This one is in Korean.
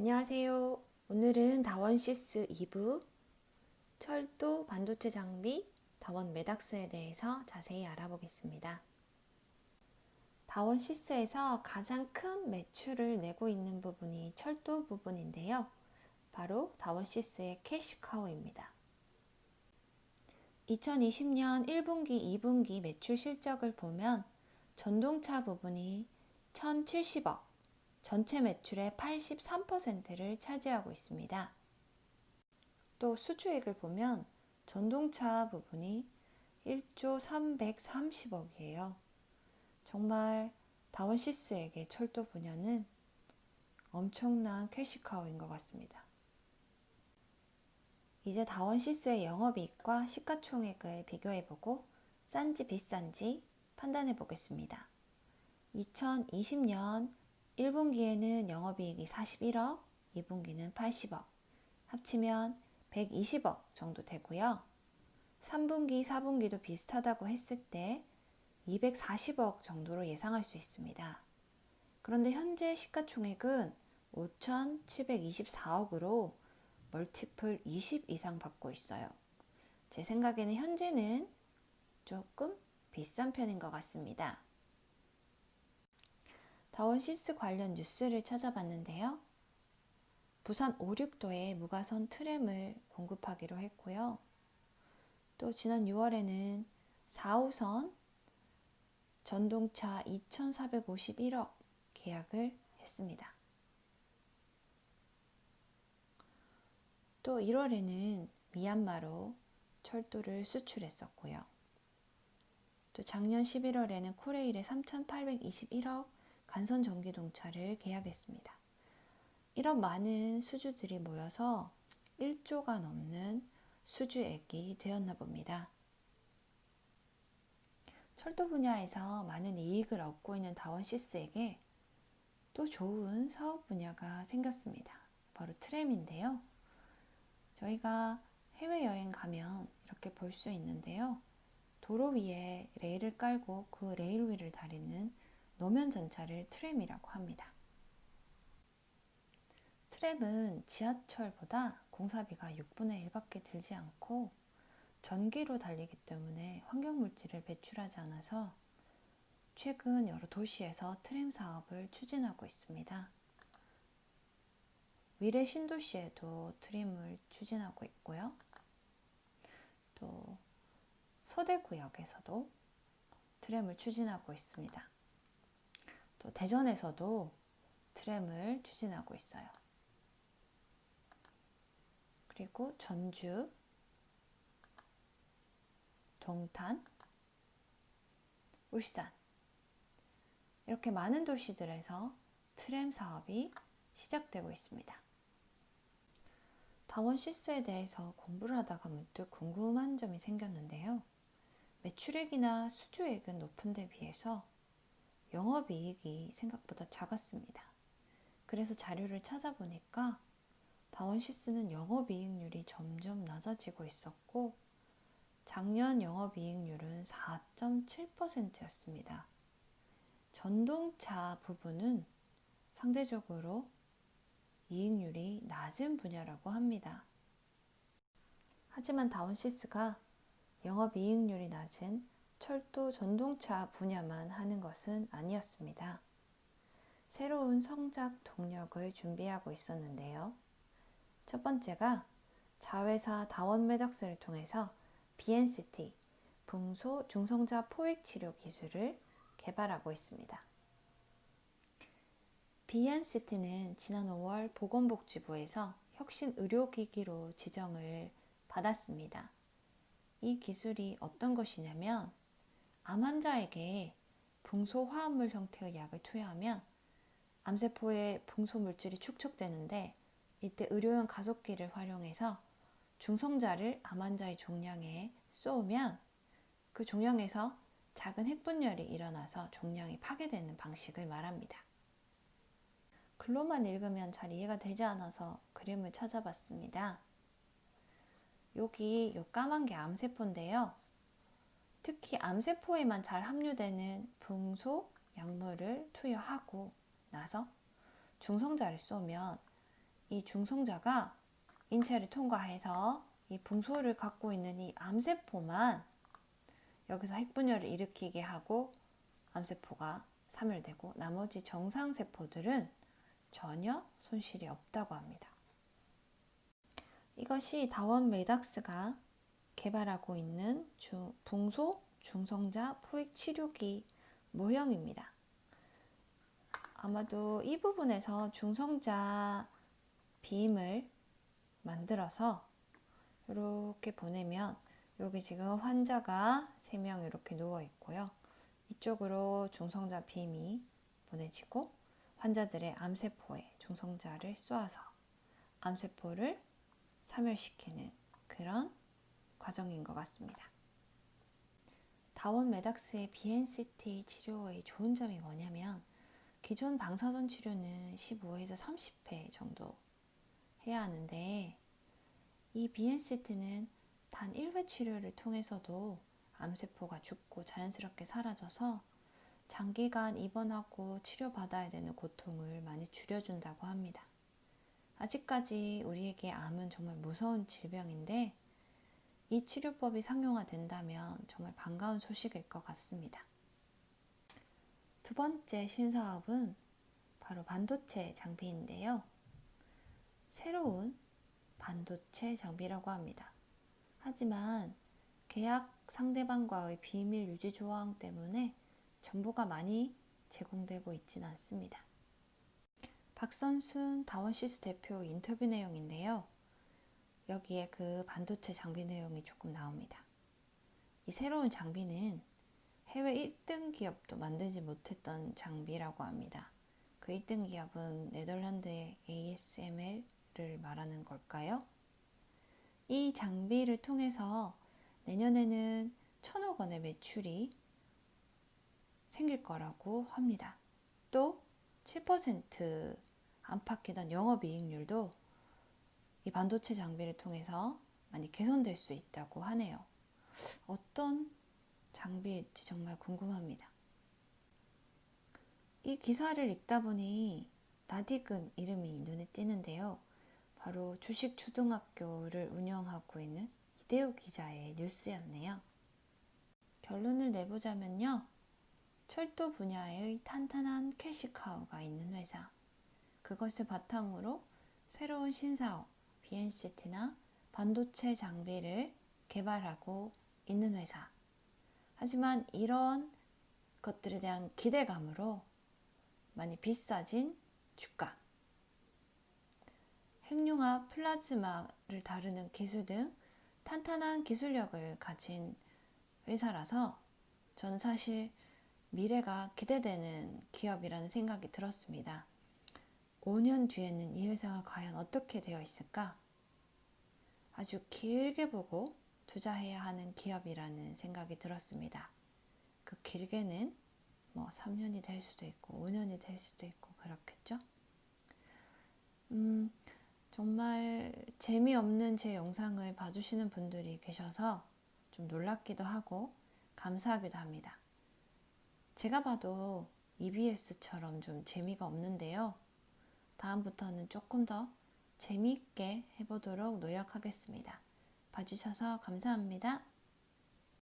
안녕하세요. 오늘은 다원시스 2부 철도 반도체 장비 다원 메닥스에 대해서 자세히 알아보겠습니다. 다원시스에서 가장 큰 매출을 내고 있는 부분이 철도 부분인데요. 바로 다원시스의 캐시카우입니다. 2020년 1분기, 2분기 매출 실적을 보면 전동차 부분이 1,070억, 전체 매출의 83%를 차지하고 있습니다. 또 수주액을 보면 전동차 부분이 1조 330억이에요. 정말 다원시스에게 철도 분야는 엄청난 캐시카우인 것 같습니다. 이제 다원시스의 영업이익과 시가총액을 비교해보고 싼지 비싼지 판단해 보겠습니다. 2020년 1분기에는 영업이익이 41억, 2분기는 80억, 합치면 120억 정도 되고요. 3분기, 4분기도 비슷하다고 했을 때 240억 정도로 예상할 수 있습니다. 그런데 현재 시가총액은 5,724억으로 멀티플 20 이상 받고 있어요. 제 생각에는 현재는 조금 비싼 편인 것 같습니다. 다원시스 관련 뉴스를 찾아봤는데요. 부산 5, 6도에 무가선 트램을 공급하기로 했고요. 또 지난 6월에는 4호선 전동차 2,451억 계약을 했습니다. 또 1월에는 미얀마로 철도를 수출했었고요. 또 작년 11월에는 코레일에 3,821억 간선 전기동차를 계약했습니다. 이런 많은 수주들이 모여서 1조가 넘는 수주액이 되었나 봅니다. 철도 분야에서 많은 이익을 얻고 있는 다원시스에게 또 좋은 사업 분야가 생겼습니다. 바로 트램인데요. 저희가 해외여행 가면 이렇게 볼 수 있는데요. 도로 위에 레일을 깔고 그 레일 위를 다리는 노면 전차를 트램이라고 합니다. 트램은 지하철보다 공사비가 6분의 1밖에 들지 않고 전기로 달리기 때문에 환경물질을 배출하지 않아서 최근 여러 도시에서 트램 사업을 추진하고 있습니다. 위례 신도시에도 트램을 추진하고 있고요. 또 서대구역에서도 트램을 추진하고 있습니다. 또 대전에서도 트램을 추진하고 있어요. 그리고 전주, 동탄, 울산 이렇게 많은 도시들에서 트램 사업이 시작되고 있습니다. 다원시스에 대해서 공부를 하다가 문득 궁금한 점이 생겼는데요. 매출액이나 수주액은 높은 데 비해서 영업이익이 생각보다 작았습니다. 그래서 자료를 찾아보니까 다원시스는 영업이익률이 점점 낮아지고 있었고 작년 영업이익률은 4.7%였습니다. 전동차 부분은 상대적으로 이익률이 낮은 분야라고 합니다. 하지만 다원시스가 영업이익률이 낮은 철도 전동차 분야만 하는 것은 아니었습니다. 새로운 성장 동력을 준비하고 있었는데요. 첫 번째가 자회사 다원메닥스를 통해서 BNCT, 붕소 중성자 포획 치료 기술을 개발하고 있습니다. BNCT는 지난 5월 보건복지부에서 혁신 의료기기로 지정을 받았습니다. 이 기술이 어떤 것이냐면 암 환자에게 붕소 화합물 형태의 약을 투여하면 암세포에 붕소 물질이 축적되는데 이때 의료용 가속기를 활용해서 중성자를 암 환자의 종양에 쏘면 그 종양에서 작은 핵분열이 일어나서 종양이 파괴되는 방식을 말합니다. 글로만 읽으면 잘 이해가 되지 않아서 그림을 찾아봤습니다. 여기 요 까만 게 암세포인데요. 특히 암세포에만 잘 함유되는 붕소 약물을 투여하고 나서 중성자를 쏘면 이 중성자가 인체를 통과해서 이 붕소를 갖고 있는 이 암세포만 여기서 핵분열을 일으키게 하고 암세포가 사멸되고 나머지 정상세포들은 전혀 손실이 없다고 합니다. 이것이 다원 메닥스가 개발하고 있는 붕소 중성자 포획 치료기 모형입니다. 아마도 이 부분에서 중성자 빔을 만들어서 이렇게 보내면 여기 지금 환자가 3명 이렇게 누워 있고요. 이쪽으로 중성자 빔이 보내지고 환자들의 암세포에 중성자를 쏘아서 암세포를 사멸시키는 그런 과정인 것 같습니다. 다원 메닥스의 BNCT 치료의 좋은 점이 뭐냐면 기존 방사선 치료는 15회에서 30회 정도 해야 하는데 이 BNCT는 단 1회 치료를 통해서도 암세포가 죽고 자연스럽게 사라져서 장기간 입원하고 치료받아야 되는 고통을 많이 줄여준다고 합니다. 아직까지 우리에게 암은 정말 무서운 질병인데 이 치료법이 상용화된다면 정말 반가운 소식일 것 같습니다. 두 번째 신사업은 바로 반도체 장비인데요. 새로운 반도체 장비라고 합니다. 하지만 계약 상대방과의 비밀 유지 조항 때문에 정보가 많이 제공되고 있지는 않습니다. 박선순 다원시스 대표 인터뷰 내용인데요. 여기에 그 반도체 장비 내용이 조금 나옵니다. 이 새로운 장비는 해외 1등 기업도 만들지 못했던 장비라고 합니다. 그 1등 기업은 네덜란드의 ASML을 말하는 걸까요? 이 장비를 통해서 내년에는 1,000억 원의 매출이 생길 거라고 합니다. 또 7% 안팎이던 영업이익률도 이 반도체 장비를 통해서 많이 개선될 수 있다고 하네요. 어떤 장비일지 정말 궁금합니다. 이 기사를 읽다 보니 나디근 이름이 눈에 띄는데요. 바로 주식초등학교를 운영하고 있는 이대호 기자의 뉴스였네요. 결론을 내보자면요. 철도 분야의 탄탄한 캐시카우가 있는 회사, 그것을 바탕으로 새로운 신사업, BNCT나 반도체 장비를 개발하고 있는 회사. 하지만 이런 것들에 대한 기대감으로 많이 비싸진 주가, 핵융합 플라즈마를 다루는 기술 등 탄탄한 기술력을 가진 회사라서 저는 사실 미래가 기대되는 기업이라는 생각이 들었습니다. 5년 뒤에는 이 회사가 과연 어떻게 되어 있을까? 아주 길게 보고 투자해야 하는 기업이라는 생각이 들었습니다. 그 길게는 3년이 될 수도 있고 5년이 될 수도 있고 그렇겠죠? 정말 재미없는 제 영상을 봐주시는 분들이 계셔서 좀 놀랍기도 하고 감사하기도 합니다. 제가 봐도 EBS처럼 좀 재미가 없는데요. 다음부터는 조금 더 재미있게 해보도록 노력하겠습니다. 봐주셔서 감사합니다.